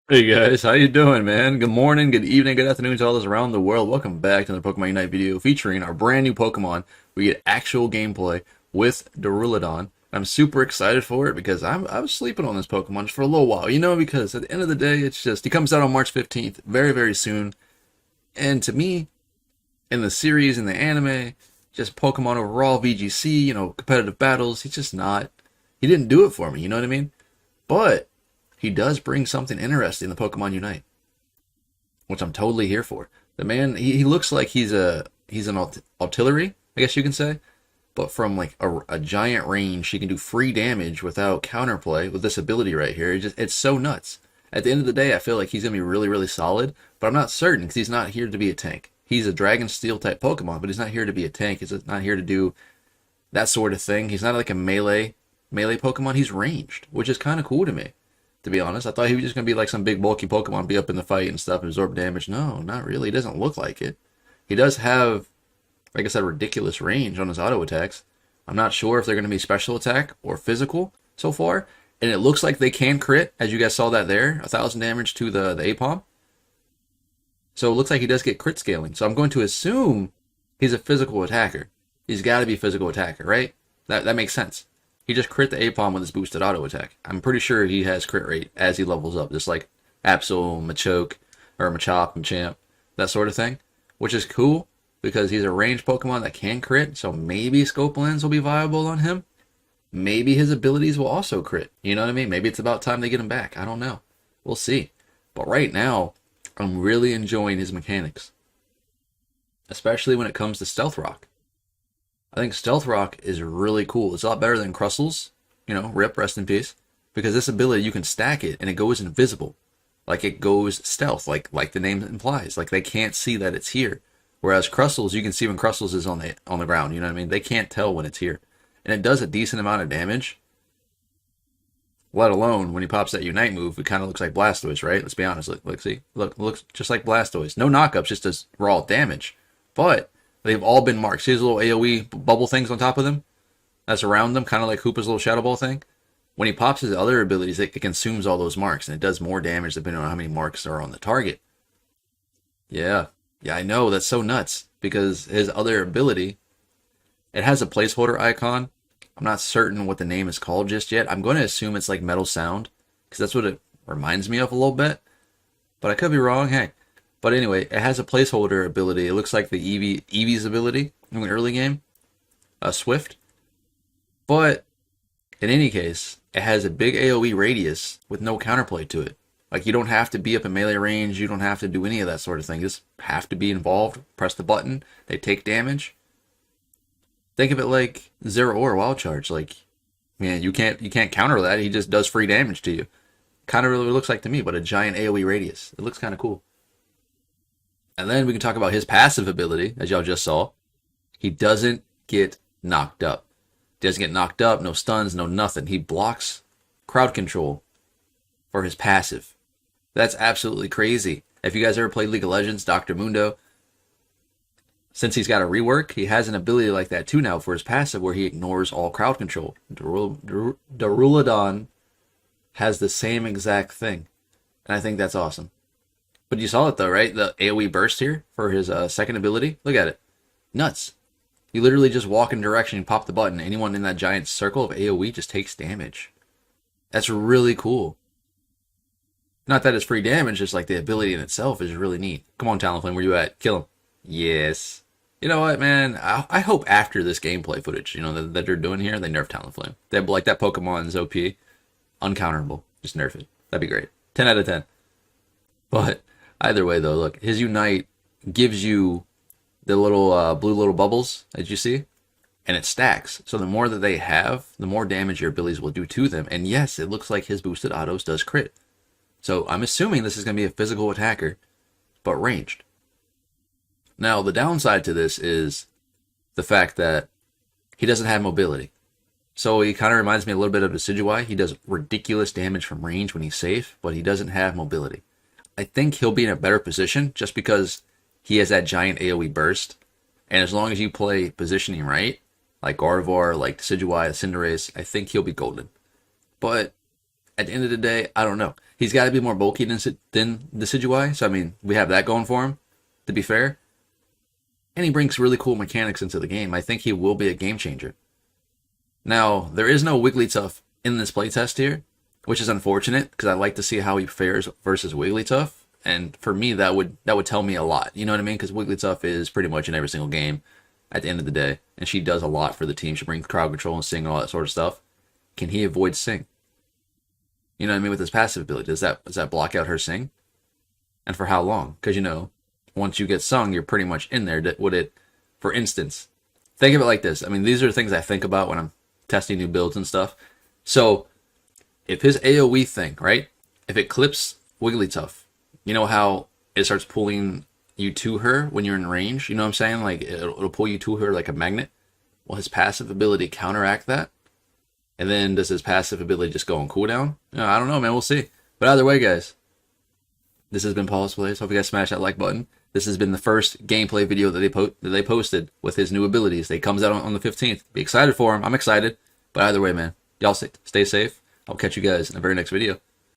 Hey guys, how you doing, man? Good morning, good evening, good afternoon to all those around the world. Welcome back to the Pokemon Unite video featuring our brand new Pokemon. We get actual gameplay with Duraludon. I'm super excited for it because I was sleeping on this Pokemon just for a little while, because at the end of the day, it's just he comes out on March 15th, very very soon. And to me, in the series, in the anime, just Pokemon overall, VGC, competitive battles, he's just not. He didn't do it for me, you know what I mean? But he does bring something interesting in the Pokemon Unite, which I'm totally here for. The man, he looks like he's an artillery, I guess you can say, but from like a giant range, he can do free damage without counterplay with this ability right here. It's so nuts. At the end of the day, I feel like he's gonna be really really solid, but I'm not certain because he's not here to be a tank. He's a Dragon Steel type Pokemon, but he's not here to be a tank. He's not here to do that sort of thing. He's not like a melee Pokemon. He's ranged, which is kind of cool to me. To be honest, I thought he was just gonna be like some big bulky Pokemon, be up in the fight and stuff, and absorb damage. No, not really. He doesn't look like it. He does have, like I said, ridiculous range on his auto attacks. I'm not sure if they're gonna be special attack or physical so far, and it looks like they can crit, as you guys saw that there, 1,000 damage to the Apom. So it looks like he does get crit scaling. So I'm going to assume he's a physical attacker. He's got to be a physical attacker, right? That makes sense. He just crit the Apom with his boosted auto attack. I'm pretty sure he has crit rate as he levels up, just like Absol, Machoke, or Machop, Machamp, that sort of thing, which is cool because he's a ranged Pokemon that can crit, so maybe Scope Lens will be viable on him. Maybe his abilities will also crit. You know what I mean? Maybe it's about time they get him back. I don't know. We'll see. But right now, I'm really enjoying his mechanics, especially when it comes to Stealth Rock. I think Stealth Rock is really cool. It's a lot better than Crustles, rip, rest in peace. Because this ability, you can stack it and it goes invisible. Like it goes stealth, like the name implies. Like they can't see that it's here. Whereas Crustles, you can see when Crustles is on the ground, you know what I mean? They can't tell when it's here. And it does a decent amount of damage. Let alone when he pops that Unite move, it kind of looks like Blastoise, right? Let's be honest. Look, see? Look, looks just like Blastoise. No knockups, just does raw damage. But they've all been marked. See those little AoE bubble things on top of them? That's around them, kind of like Hoopa's little Shadow Ball thing. When he pops his other abilities, it consumes all those marks, and it does more damage depending on how many marks are on the target. Yeah. Yeah, I know. That's so nuts. Because his other ability, it has a placeholder icon. I'm not certain what the name is called just yet. I'm going to assume it's like Metal Sound, because that's what it reminds me of a little bit. But I could be wrong. Hey. But anyway, it has a placeholder ability. It looks like the Eevee's ability in the early game. Swift. But in any case, it has a big AoE radius with no counterplay to it. Like you don't have to be up in melee range, you don't have to do any of that sort of thing. You just have to be involved, press the button, they take damage. Think of it like Zero or Wild Charge. Like, man, you can't counter that. He just does free damage to you. Kind of really looks like to me, but a giant AoE radius. It looks kind of cool. And then we can talk about his passive ability, as y'all just saw. He doesn't get knocked up. Doesn't get knocked up, no stuns, no nothing. He blocks crowd control for his passive. That's absolutely crazy. If you guys ever played League of Legends, Dr. Mundo, since he's got a rework, he has an ability like that too now for his passive where he ignores all crowd control. Duraludon has the same exact thing. And I think that's awesome. But you saw it though, right? The AoE burst here for his second ability. Look at it. Nuts. You literally just walk in a direction and pop the button. Anyone in that giant circle of AoE just takes damage. That's really cool. Not that it's free damage, just like the ability in itself is really neat. Come on, Talonflame, where you at? Kill him. Yes. You know what, man? I hope after this gameplay footage, that they're doing here, they nerf Talonflame. They have like that Pokemon's OP. Uncounterable. Just nerf it. That'd be great. 10 out of 10. But either way, though, look, his Unite gives you the little blue little bubbles that you see, and it stacks. So the more that they have, the more damage your abilities will do to them. And yes, it looks like his boosted autos does crit. So I'm assuming this is going to be a physical attacker, but ranged. Now, the downside to this is the fact that he doesn't have mobility. So he kind of reminds me a little bit of Decidueye. He does ridiculous damage from range when he's safe, but he doesn't have mobility. I think he'll be in a better position just because he has that giant AoE burst. And as long as you play positioning right, like Gardevoir, like Decidueye, Cinderace, I think he'll be golden. But at the end of the day, I don't know. He's got to be more bulky than the Decidueye, so I mean, we have that going for him, to be fair. And he brings really cool mechanics into the game. I think he will be a game changer. Now, there is no Wigglytuff in this playtest here, which is unfortunate, because I'd like to see how he fares versus Wigglytuff. And for me, that would tell me a lot. You know what I mean? Because Wigglytuff is pretty much in every single game at the end of the day. And she does a lot for the team. She brings crowd control and Sing and all that sort of stuff. Can he avoid Sing? You know what I mean? With his passive ability, does that block out her Sing? And for how long? Because, you know, once you get sung, you're pretty much in there. Would it, for instance, think of it like this. I mean, these are things I think about when I'm testing new builds and stuff. So, if his AoE thing, right? If it clips Wigglytuff, you know how it starts pulling you to her when you're in range? You know what I'm saying? Like, it'll pull you to her like a magnet. Will his passive ability counteract that? And then does his passive ability just go on cooldown? I don't know, man. We'll see. But either way, guys, this has been Pawseplays. Hope you guys smash that like button. This has been the first gameplay video that they posted with his new abilities. They comes out on the 15th. Be excited for him. I'm excited. But either way, man, y'all stay safe. I'll catch you guys in the very next video.